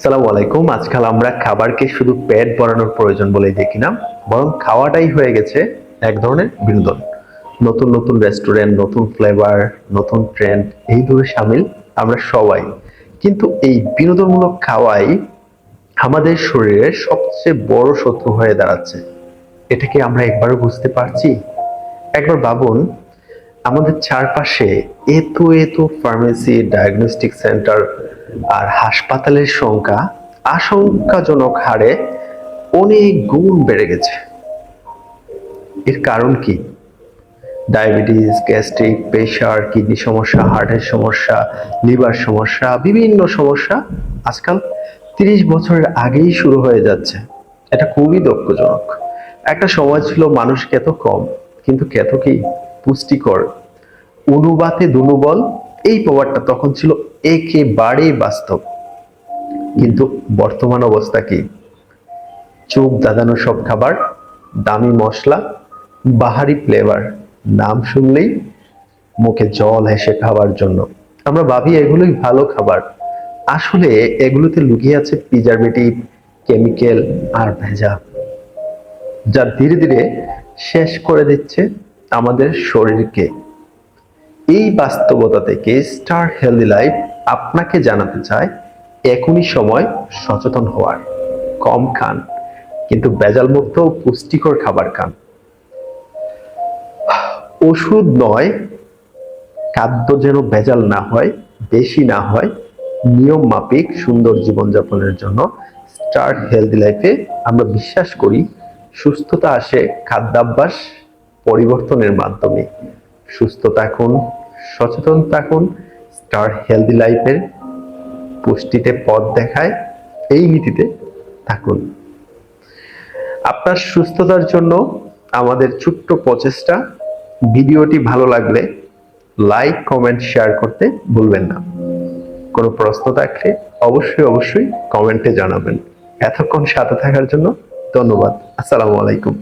সালামু আলাইকুম। আজকাল আমরা খাবারকে শুধু পেট ভরানোর প্রয়োজন বলেই দেখি না, বরং খাওয়াটাই হয়ে গেছে এক ধরনের বিনোদন। নতুন নতুন রেস্টুরেন্ট, নতুন ফ্লেভার, নতুন ট্রেন্ড, এই দূরে সামিল আমরা সবাই। কিন্তু এই বিনোদনমূলক খাওয়াই আমাদের শরীরের সবচেয়ে বড় শত্রু হয়ে দাঁড়াচ্ছে। এটা কি আমরা একবারও বুঝতে পারছি? একবার ভাবুন, আমাদের চারপাশে এত এত ফার্মেসি, ডায়াগনস্টিক সেন্টার আর হাসপাতালের সংখ্যা আশঙ্কাজনক হারে অনেক গুণ বেড়ে গেছে। এর কারণ কি? ডায়াবেটিস, গ্যাস্ট্রিক, প্রেশার, কিডনি সমস্যা, হার্টের সমস্যা, লিভার সমস্যা, বিভিন্ন সমস্যা আজকাল 30 বছরের আগেই শুরু হয়ে যাচ্ছে। এটা খুবই দুঃখজনক। একটা সময় ছিল মানুষ খেত কম, কিন্তু খেত কি পুষ্টিকর। অনুবাতে দুনুবল, এই প্রবাদটা তখন ছিল একেবারেই বাস্তব। কিন্তু বর্তমান অবস্থা কি? চোখ দাদানো সব খাবার, দামি মশলা, বাহারি ফ্লেভার, নাম শুনলেই মুখে জল এসে খাবার জন্য। আমরা ভাবি এগুলোই ভালো খাবার, আসলে এগুলোতে লুকিয়ে আছে প্রিজারভেটিভ, কেমিক্যাল আর ভেজাল, যা ধীরে ধীরে শেষ করে দিচ্ছে আমাদের শরীরকে। এই বাস্তবতা থেকে স্টার হেলদি লাইফ আপনাকে জানাতে চায় এখনই সময় সচেতন হওয়ার। কম খান, কিন্তু ভেজাল মুক্ত পুষ্টিকর খাবার খান। ওষুধ নয়, খাদ্য যেন ভেজাল না হয়, বেশি না হয়, নিয়ম মাফিক সুন্দর জীবনযাপনের জন্য স্টার হেলদি লাইফে আমরা বিশ্বাস করি সুস্থতা আসে খাদ্যাভ্যাস পরিবর্তনের মাধ্যমে। সুস্থ থাকুন, সচেতন থাকুন, স্টার হেলদি লাইফের পুষ্টিতে পথ দেখায় এই নীতিতে থাকুন। আপনার সুস্থতার জন্য আমাদের ছোট্ট প্রচেষ্টা। ভিডিওটি ভালো লাগলে লাইক, কমেন্ট, শেয়ার করতে ভুলবেন না। কোনো প্রশ্ন থাকলে অবশ্যই কমেন্টে জানাবেন। এতক্ষণ সাথে থাকার জন্য ধন্যবাদ। আসসালামু আলাইকুম।